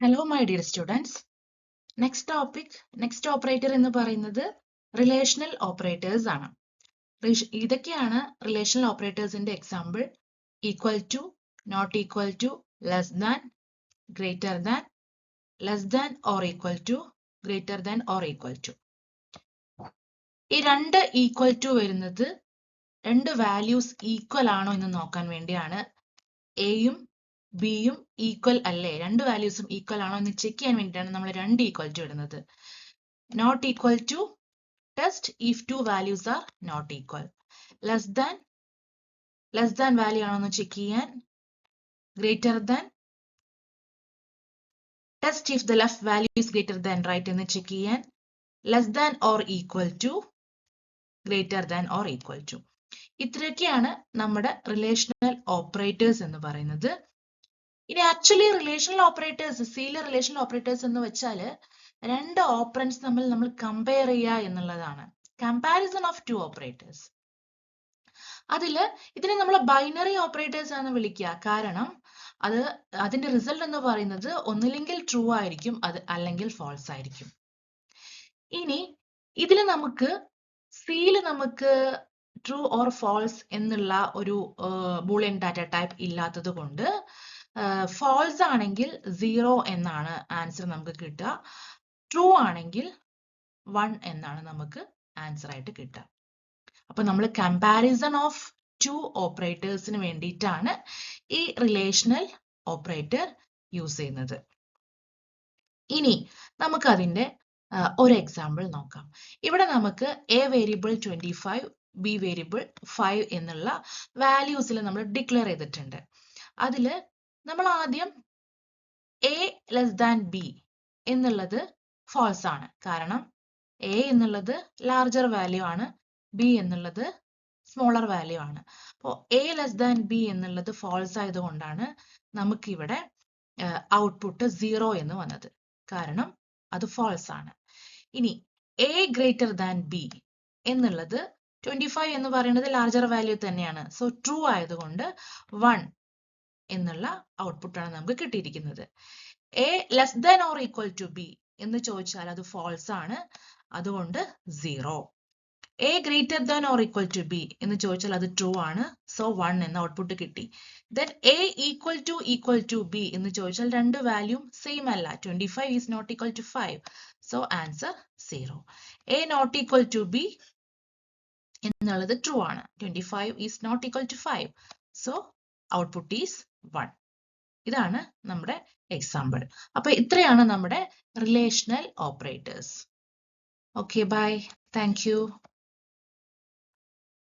Hello my dear students. Next operator എന്ന് പറയുന്നത് relational operators ആണ്. ഇതൊക്കെയാണ് റിലേഷണൽ ഓപ്പറേറ്റേഴ്സിന്റെ example: equal to, not equal to, less than, greater than, less than or equal to, greater than or equal to. ഈ രണ്ട് equal to വരുന്നത് രണ്ട് വാല്യൂസ് ഈക്വൽ ആണോ എന്ന് നോക്കാൻ വേണ്ടിയാണ്. എയും ബിയും ഈക്വൽ അല്ലേ, രണ്ട് വാല്യൂസും ഈക്വൽ ആണോ എന്ന് ചെക്ക് ചെയ്യാൻ വേണ്ടിയിട്ടാണ് നമ്മൾ രണ്ട് ഈക്വൽ ടു ഇടുന്നത്. Not equal to test if two values are not equal. Less than value ആണോ എന്ന് ചെക്ക് ചെയ്യാൻ. Greater than test if the left value is greater than right എന്ന് ചെക്ക് ചെയ്യാൻ. Less than or equal to, greater than or equal to. ഇത്രയൊക്കെയാണ് നമ്മുടെ relational operators എന്ന് പറയുന്നത്. ഇനി ആക്ച്വലി റിലേഷണൽ ഓപ്പറേറ്റേഴ്സ്, സിയിലെ റിലേഷണൽ ഓപ്പറേറ്റേഴ്സ് എന്ന് വെച്ചാൽ രണ്ട് ഓപ്പറൻസ് തമ്മിൽ നമ്മൾ കമ്പയർ ചെയ്യുക എന്നുള്ളതാണ്. Comparison of two operators. ഇതിനെ നമ്മൾ ബൈനറി ഓപ്പറേറ്റേഴ്സ് ആണ് വിളിക്കുക. കാരണം അതിന്റെ റിസൾട്ട് എന്ന് പറയുന്നത് ഒന്നില്ലെങ്കിൽ ട്രൂ ആയിരിക്കും, അല്ലെങ്കിൽ ഫാൾസ് ആയിരിക്കും. ഇനി ഇതിൽ നമുക്ക് സിയിൽ നമുക്ക് ട്രൂ ഓർ ഫാൾസ് എന്നുള്ള ഒരു ബൂളിയൻ ഡാറ്റ ടൈപ്പ് ഇല്ലാത്തത് കൊണ്ട് ഫാൾസ് ആണെങ്കിൽ 0 എന്നാണ് ആൻസർ നമുക്ക് കിട്ടുക. ട്രൂ ആണെങ്കിൽ 1 എന്നാണ് നമുക്ക് ആൻസർ ആയിട്ട് കിട്ടുക. അപ്പൊ നമ്മൾ കമ്പാരിസൺ ഓഫ് ടു ഓപ്പറേറ്റേഴ്സിന് വേണ്ടിയിട്ടാണ് ഈ റിലേഷണൽ ഓപ്പറേറ്റർ യൂസ് ചെയ്യുന്നത്. ഇനി നമുക്ക് അതിന്റെ ഒരു എക്സാമ്പിൾ നോക്കാം. ഇവിടെ നമുക്ക് എ വേരിയബിൾ 25, ബി വേരിയബിൾ 5 എന്നുള്ള വാല്യൂസിൽ നമ്മൾ ഡിക്ലെയർ ചെയ്തിട്ടുണ്ട്. അതില് നമ്മൾ ആദ്യം എ ലെസ് ദാൻ ബി എന്നുള്ളത് ഫാൾസ് ആണ്. കാരണം എ എന്നുള്ളത് ലാർജർ വാല്യൂ ആണ്, ബി എന്നുള്ളത് സ്മോളർ വാല്യൂ ആണ്. അപ്പോൾ എ ലെസ് ദാൻ ബി എന്നുള്ളത് ഫാൾസ് ആയതുകൊണ്ടാണ് നമുക്കിവിടെ ഔട്ട്പുട്ട് 0 എന്ന് വന്നത്. കാരണം അത് ഫാൾസ് ആണ്. ഇനി എ ഗ്രേറ്റർ ദാൻ ബി എന്നുള്ളത് 25 എന്ന് പറയുന്നത് ലാർജർ വാല്യൂ തന്നെയാണ്. സോ ട്രൂ ആയതുകൊണ്ട് 1 എന്നുള്ള ഔട്ട്പുട്ടാണ് നമുക്ക് കിട്ടിയിരിക്കുന്നത്. A less than or equal to B എന്ന് ചോദിച്ചാൽ അത് ഫാൾസ് ആണ്, അതുകൊണ്ട് 0. A greater than or equal to B എന്ന് ചോദിച്ചാൽ അത് ട്രൂ ആണ്, സോ 1 എന്ന ഔട്ട്പുട്ട് കിട്ടി. Then A equal to B എന്ന് ചോദിച്ചാൽ രണ്ട് വാല്യൂ സെയിം അല്ല. 25 is not equal to 5, so answer 0. A not equal to B എന്നുള്ളത് ട്രൂ ആണ്. 25 is not equal to 5, so output is 1. ഇതാണ് നമ്മുടെ എക്സാമ്പിൾ. അപ്പൊ ഇത്രയാണ് നമ്മുടെ relational operators. Okay, bye. Thank U.